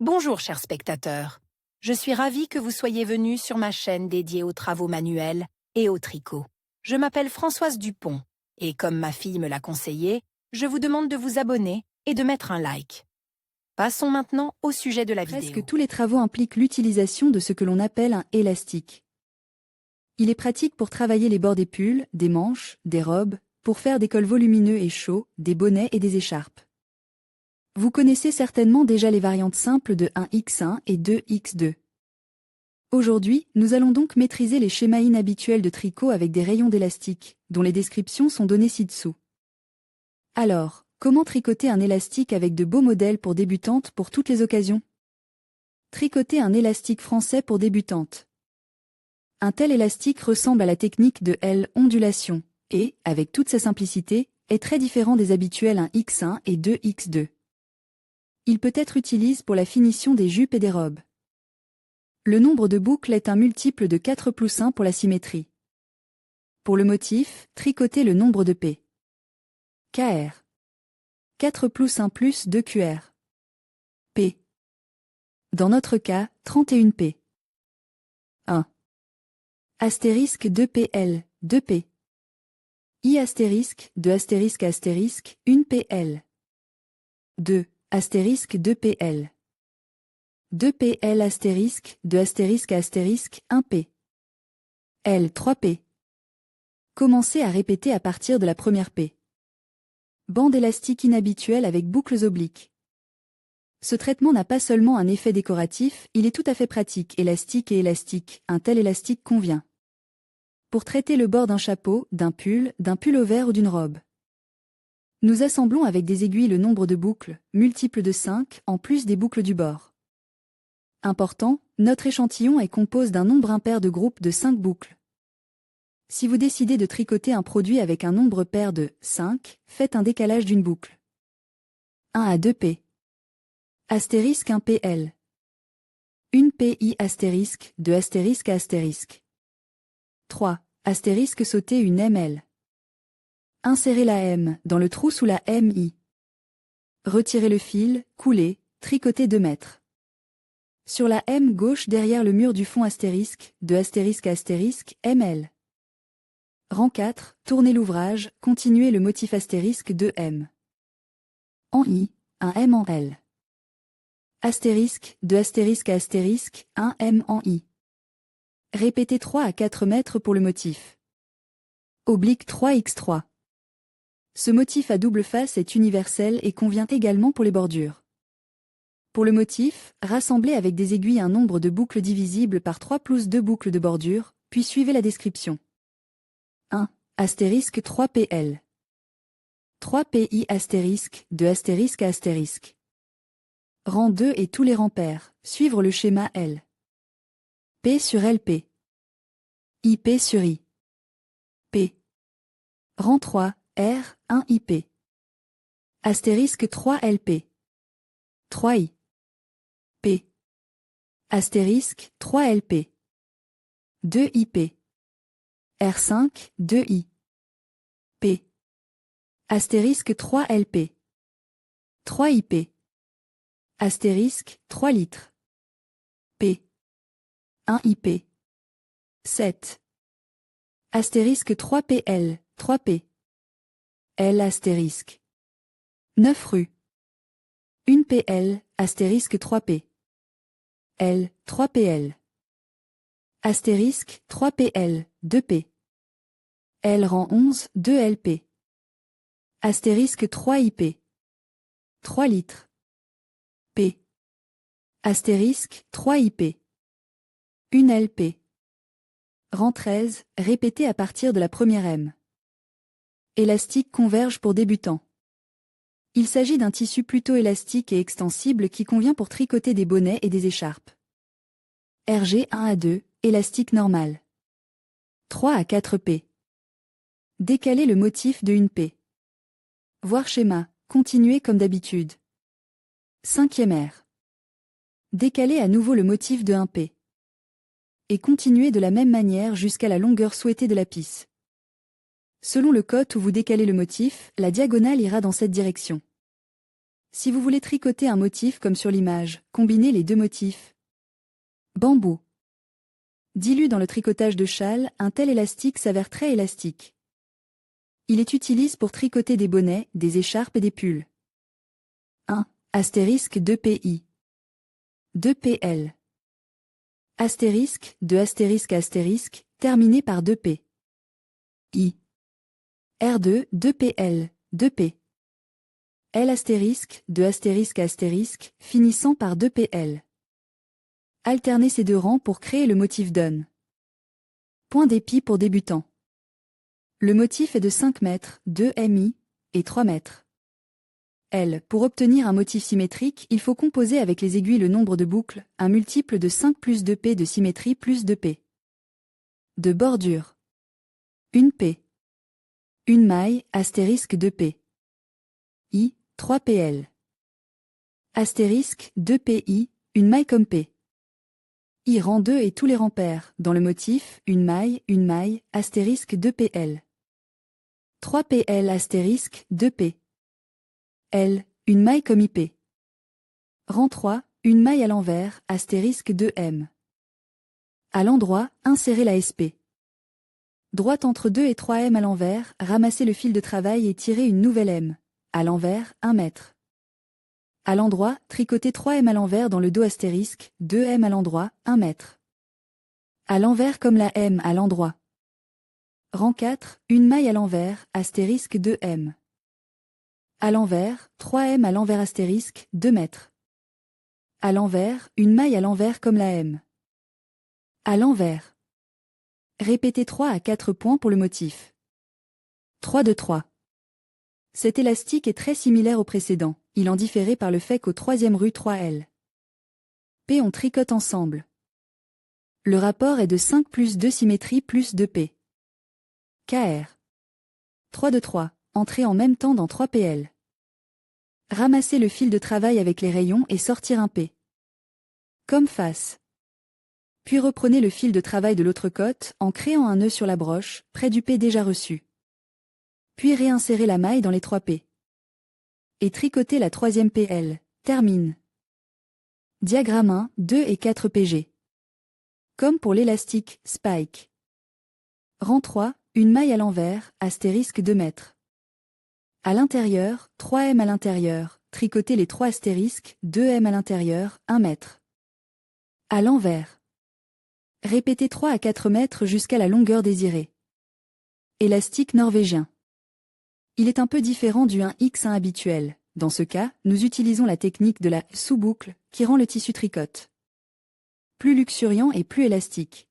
Bonjour chers spectateurs, je suis ravie que vous soyez venus sur ma chaîne dédiée aux travaux manuels et au tricot. Je m'appelle Françoise Dupont et comme ma fille me l'a conseillé, je vous demande de vous abonner et de mettre un like. Passons maintenant au sujet de la vidéo. Presque tous les travaux impliquent l'utilisation de ce que l'on appelle un élastique. Il est pratique pour travailler les bords des pulls, des manches, des robes, pour faire des cols volumineux et chauds, des bonnets et des écharpes. Vous connaissez certainement déjà les variantes simples de 1x1 et 2x2. Aujourd'hui, nous allons donc maîtriser les schémas inhabituels de tricot avec des rayons d'élastique, dont les descriptions sont données ci-dessous. Alors, comment tricoter un élastique avec de beaux modèles pour débutantes pour toutes les occasions? Tricoter un élastique français pour débutantes. Un tel élastique ressemble à la technique de L-ondulation, et, avec toute sa simplicité, est très différent des habituels 1x1 et 2x2. Il peut être utilisé pour la finition des jupes et des robes. Le nombre de boucles est un multiple de 4 plus 1 pour la symétrie. Pour le motif, tricotez le nombre de P. KR. 4 plus 1 plus 2 QR. P. Dans notre cas, 31 P. 1. Astérisque 2 PL, 2 P. I astérisque, 2 astérisque astérisque, 1 PL. 2. Astérisque 2 PL. 2 PL astérisque, 2 astérisque astérisque, 1 P. L 3 P. Commencez à répéter à partir de la première P. Bande élastique inhabituelle avec boucles obliques. Ce traitement n'a pas seulement un effet décoratif, il est tout à fait pratique, élastique et élastique, un tel élastique convient. Pour traiter le bord d'un chapeau, d'un pull-over ou d'une robe. Nous assemblons avec des aiguilles le nombre de boucles, multiple de 5, en plus des boucles du bord. Important, notre échantillon est composé d'un nombre impair de groupes de 5 boucles. Si vous décidez de tricoter un produit avec un nombre pair de 5, faites un décalage d'une boucle. 1 à 2 P. Astérisque 1 PL. 1 PI astérisque, 2 astérisque astérisque. 3. Astérisque sauter une ML. Insérez la M dans le trou sous la MI. Retirez le fil, coulez, tricotez 2 mètres. Sur la M gauche derrière le mur du fond astérisque, 2 astérisque astérisque, ML. Rang 4, tournez l'ouvrage, continuez le motif astérisque 2M. En I, un M en L. Astérisque, 2 astérisque astérisque, 1 M en I. Répétez 3 à 4 mètres pour le motif. Oblique 3x3. Ce motif à double face est universel et convient également pour les bordures. Pour le motif, rassemblez avec des aiguilles un nombre de boucles divisibles par 3 plus 2 boucles de bordure, puis suivez la description. 1. Astérisque 3 PL. 3 PI astérisque, 2 astérisque astérisque. Rang 2 et tous les rangs pairs, suivre le schéma L. P sur LP. IP sur I. P. Rang 3, R, 1 IP. Astérisque 3 LP. 3 I. P. Astérisque 3 LP. 2 IP. R5, 2 I. P. Astérisque 3 LP. 3 IP. Astérisque 3 litres. P. 1 IP. 7. Astérisque 3 PL, 3 P. L astérisque. 9 rue. 1 PL, astérisque 3 P. L, 3 PL. Astérisque 3 PL, 2 P. L rang 11, 2 LP. Astérisque 3 IP. 3 litres. P. Astérisque 3 IP. 1 LP. Rang 13, répétez à partir de la première M. Élastique converge pour débutants. Il s'agit d'un tissu plutôt élastique et extensible qui convient pour tricoter des bonnets et des écharpes. RG 1 à 2, élastique normal. 3 à 4 P. Décalez le motif de 1 P. Voir schéma, continuez comme d'habitude. 5e R. Décalez à nouveau le motif de 1 P. Et continuez de la même manière jusqu'à la longueur souhaitée de la pisse. Selon le côté où vous décalez le motif, la diagonale ira dans cette direction. Si vous voulez tricoter un motif comme sur l'image, combinez les deux motifs. Bambou. Dilu dans le tricotage de châle, un tel élastique s'avère très élastique. Il est utilisé pour tricoter des bonnets, des écharpes et des pulls. 1. Astérisque 2PI. 2PL. Astérisque, de astérisque à astérisque, terminé par 2P. I. R2, 2PL, 2P. L astérisque, de astérisque à astérisque, finissant par 2PL. Alternez ces deux rangs pour créer le motif donne. Point d'épi pour débutants. Le motif est de 5 mètres, 2 mi, et 3 mètres. L. Pour obtenir un motif symétrique, il faut composer avec les aiguilles le nombre de boucles, un multiple de 5 plus 2P de symétrie plus 2P. De bordure. 1 P. Une maille, astérisque 2P. I, 3PL. Astérisque 2PI, une maille comme P. I rang 2 et tous les rangs pairs, dans le motif, une maille, astérisque 2PL. 3PL astérisque 2P. L, une maille comme IP. Rang 3, une maille à l'envers, astérisque 2M. À l'endroit, insérez la SP. Droite entre 2 et 3M à l'envers, ramassez le fil de travail et tirez une nouvelle M. À l'envers, 1 mètre. À l'endroit, tricotez 3M à l'envers dans le dos astérisque, 2M à l'endroit, 1 mètre. À l'envers comme la M à l'endroit. Rang 4, une maille à l'envers, astérisque 2M. À l'envers, 3M à l'envers astérisque, 2 mètres. À l'envers, une maille à l'envers comme la M. À l'envers. Répétez 3 à 4 points pour le motif. 3 de 3. Cet élastique est très similaire au précédent, il en différait par le fait qu'au troisième rue 3L. P on tricote ensemble. Le rapport est de 5 plus 2 symétrie plus 2P. KR. 3 de 3, entrez en même temps dans 3PL. Ramassez le fil de travail avec les rayons et sortir un P. Comme face. Puis reprenez le fil de travail de l'autre côte en créant un nœud sur la broche, près du P déjà reçu. Puis réinsérez la maille dans les 3 P. Et tricotez la troisième PL. Termine. Diagramme 1, 2 et 4 PG. Comme pour l'élastique, spike. Rang 3, une maille à l'envers, astérisque 2 mètres. À l'intérieur, 3M à l'intérieur, tricotez les 3 astérisques, 2M à l'intérieur, 1 mètre. À l'envers. Répétez 3 à 4 mètres jusqu'à la longueur désirée. Élastique norvégien. Il est un peu différent du 1x1 habituel. Dans ce cas, nous utilisons la technique de la sous-boucle, qui rend le tissu tricote plus luxuriant et plus élastique.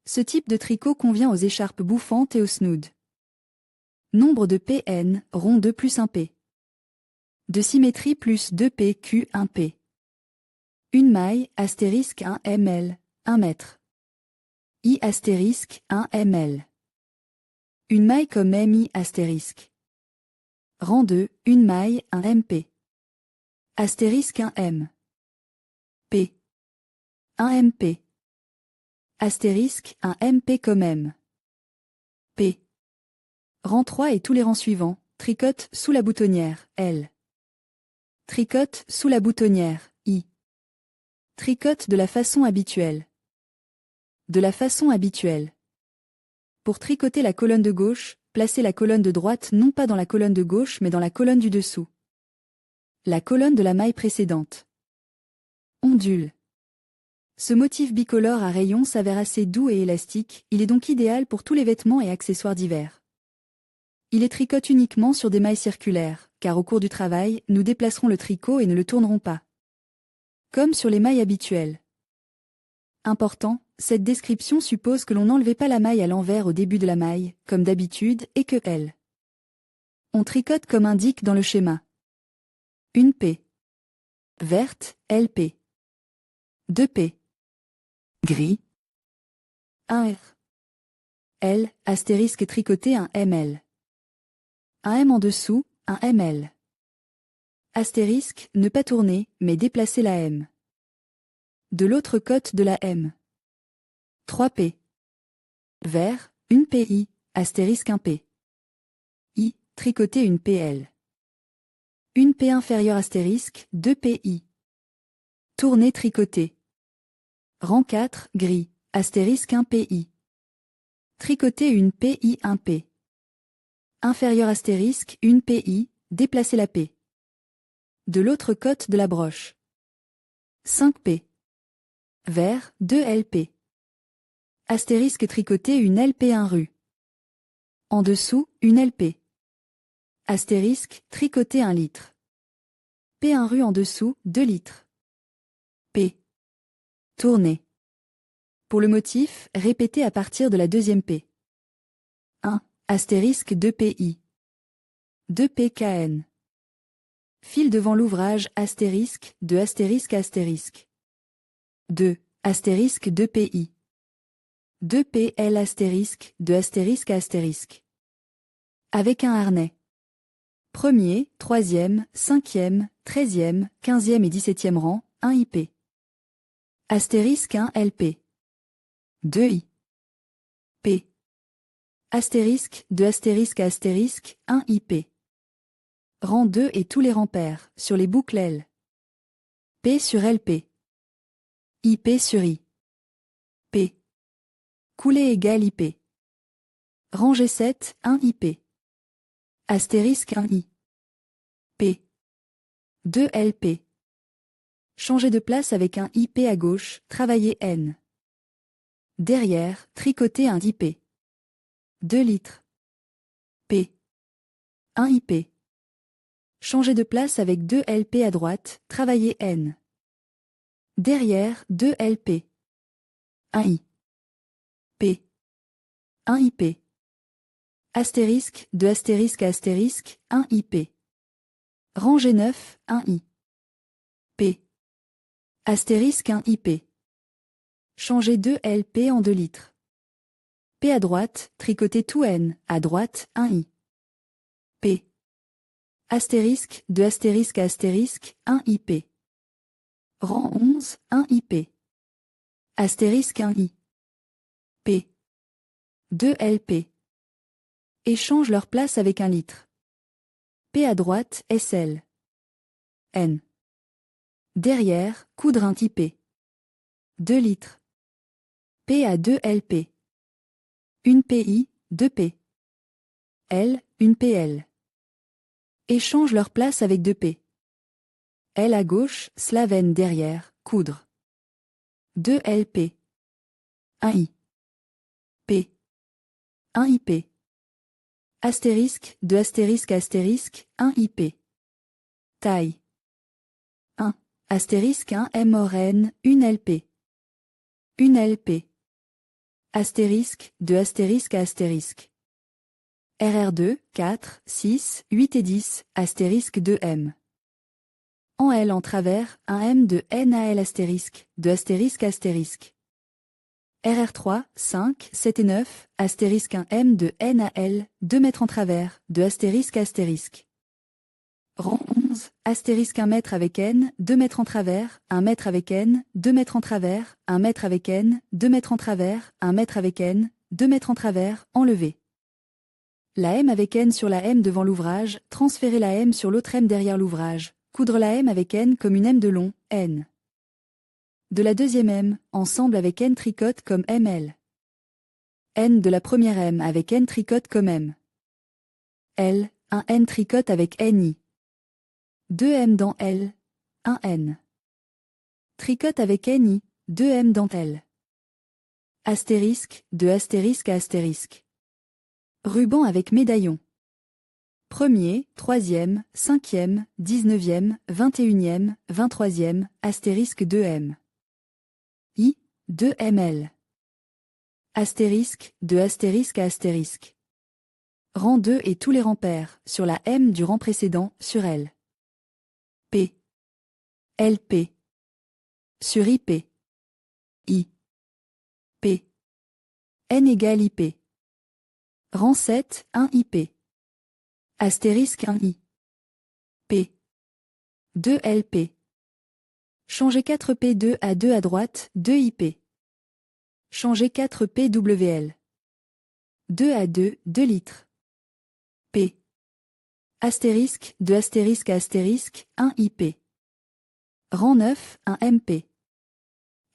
Ce type de tricot convient aux écharpes bouffantes et aux snoods. Nombre de PN, rond 2 plus 1 P. De symétrie plus 2 P Q 1 P. Une maille, astérisque 1 ml, 1 mètre. I astérisque 1 ml. Une maille comme MI astérisque. Rang 2, une maille, 1 MP. Astérisque 1 M. P. 1 MP. Astérisque 1 MP comme M. P. Rang 3 et tous les rangs suivants, tricote sous la boutonnière, L. Tricote sous la boutonnière, I. Tricote de la façon habituelle. De la façon habituelle. Pour tricoter la colonne de gauche, placez la colonne de droite non pas dans la colonne de gauche mais dans la colonne du dessous. La colonne de la maille précédente. Ondule. Ce motif bicolore à rayons s'avère assez doux et élastique, il est donc idéal pour tous les vêtements et accessoires d'hiver. Il est tricote uniquement sur des mailles circulaires, car au cours du travail, nous déplacerons le tricot et ne le tournerons pas. Comme sur les mailles habituelles. Important, cette description suppose que l'on n'enlevait pas la maille à l'envers au début de la maille, comme d'habitude, et que L. On tricote comme indique dans le schéma. Une P. Verte, LP. 2 P. Gris. 1 R. L, astérisque tricoté 1 ML. 1 M en dessous, 1 ML. Astérisque, ne pas tourner, mais déplacer la M. De l'autre côte de la M. 3 P. Vert, une PI, astérisque 1 P. I, tricoter une PL. une P inférieure astérisque, 2 PI. Tourner tricoter. Rang 4, gris, astérisque 1 PI. Tricoter une PI 1 P. Inférieur astérisque, une PI, déplacer la P. De l'autre côté de la broche. 5 P. Vert, 2 LP. Astérisque tricoter une LP 1 rue. En dessous, une LP. Astérisque, tricoter 1 litre. P 1 rue en dessous, 2 litres. P. Tourner. Pour le motif, répétez à partir de la deuxième P. 1. Astérisque 2 PI. 2 PKN. File devant l'ouvrage astérisque, de astérisque à astérisque. 2. Astérisque 2 PI. 2 PL astérisque, de astérisque à astérisque. Avec un harnais. Premier, troisième, cinquième, 13e, 15e et 17e rang, 1 IP. Astérisque 1 LP. 2 I. P. Astérisque, de astérisque à astérisque, 1 IP. Rang 2 et tous les rangs pairs, sur les boucles L. P sur LP. IP sur I. P. Coulée égale IP. Rangée 7, 1 IP. Astérisque 1 I. P. 2 LP. Changer de place avec un IP à gauche, travailler N. Derrière, tricoter un IP. 2 litres. P. 1 IP. Changer de place avec 2 LP à droite, travailler N. Derrière, 2 LP. 1 I. P. 1 IP. Astérisque, de astérisque à astérisque, 1 IP. Rangée 9, 1 I. P. Astérisque 1 IP. Changer 2 LP en 2 litres. P à droite, tricoter tout N, à droite, 1 I. P. Astérisque, de astérisque à astérisque, 1 IP. Rang 11, 1 IP. Astérisque 1 I. P. 2 LP. Échange leur place avec 1 litre. P à droite, SL. N. Derrière, coudre un IP. 2 litres. P à 2 LP. Une PI, 2 P. L, une PL. Échange leur place avec 2 P. L à gauche, N derrière, coudre. 2 LP. 1 I. P. 1 IP. Astérisque, de astérisque à astérisque, 1 IP. Taille. 1. Astérisque 1 M or N, 1 LP. 1 LP. Astérisque, de astérisque à astérisque. RR2, 4, 6, 8 et 10, astérisque 2M. En L en travers, un M de N à L astérisque, de astérisque à astérisque. RR3, 5, 7 et 9, astérisque un M de N à L, 2 mètres en travers, de astérisque à astérisque. Rang 11, astérisque 1 mètre avec N, 2 mètres en travers, 1 mètre avec N, 2 mètres en travers, 1 mètre avec N, 2 mètres en travers, 1 mètre avec N, 2 mètres en travers, enlevé. La M avec N sur la M devant l'ouvrage, transférer la M sur l'autre M derrière l'ouvrage, coudre la M avec N comme une M de long, N. De la deuxième M, ensemble avec N tricote comme ML. N de la première M avec N tricote comme M. L, un N tricote avec NI. 2 M dans L, 1 N. Tricote avec NI, 2 M dans L. Astérisque, de astérisque à astérisque. Ruban avec médaillon. Premier, troisième, cinquième, 19e, 21e, 23e, astérisque 2M. I, 2ML. Astérisque, de astérisque à astérisque. Rang 2 et tous les rangs pairs, sur la M du rang précédent, sur L. P. LP. Sur IP. I. P. N égale IP. Rang 7, 1 IP. Astérisque 1 I. P. 2 LP. Changer 4 P2 à 2 à droite, 2 IP. Changer 4 PWL. 2 à 2, 2 litres. P. Astérisque, 2 astérisque astérisque, 1 IP. Rang 9, 1 MP.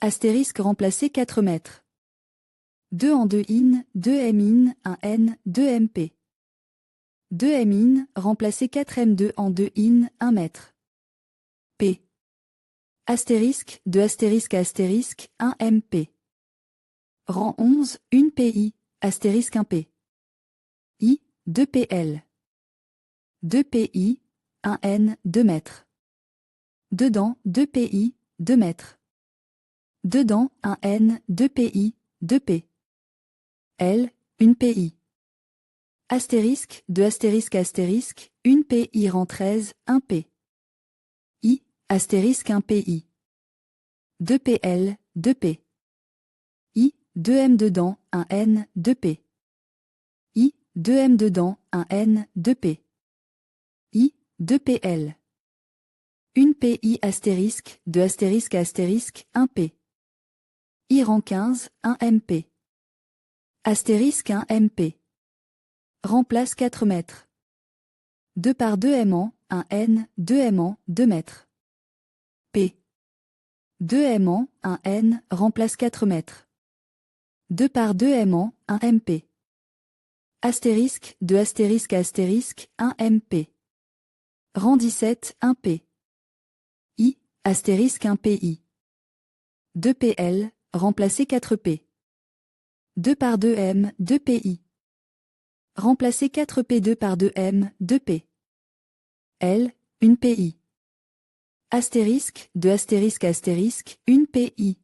Astérisque remplacé 4 mètres. 2 en 2 in, 2 m in, 1 n, 2 MP. 2 m in, remplacé 4 m2 en 2 in, 1 mètre. P. Astérisque, 2 astérisque astérisque, 1 MP. Rang 11, 1 PI, astérisque 1 P. I, 2 PL. 2 PI, 1 N, 2 mètres. Dedans, 2 PI, 2 mètres. Dedans, 1 N, 2 PI, 2 P. L, 1 PI. Astérisque, 2 astérisque astérisque, 1 PI rang 13, 1 P. I, astérisque 1 PI. 2 PL, 2 P. I, 2 M dedans, 1 N, 2 P. I, 2 M dedans, 1 N, 2 P. I, 2 PL. 1 PI astérisque, 2 astérisque astérisque, 1 P. I rang 15, 1 MP. Astérisque 1 MP. Remplace 4 mètres. 2 par 2 M en, 1 N, 2 M en, 2 mètres. P. 2 M en, 1 N, remplace 4 mètres. 2 par 2 M en, 1 MP. Astérisque, 2 astérisque astérisque, 1 MP. Rang 17, 1 P. I, astérisque 1 PI. 2 PL, remplacer 4 P. 2 par 2 M, 2 PI. Remplacer 4 P 2 par 2 M, 2 P. L, 1 PI. Astérisque, 2 astérisque astérisque, 1 PI.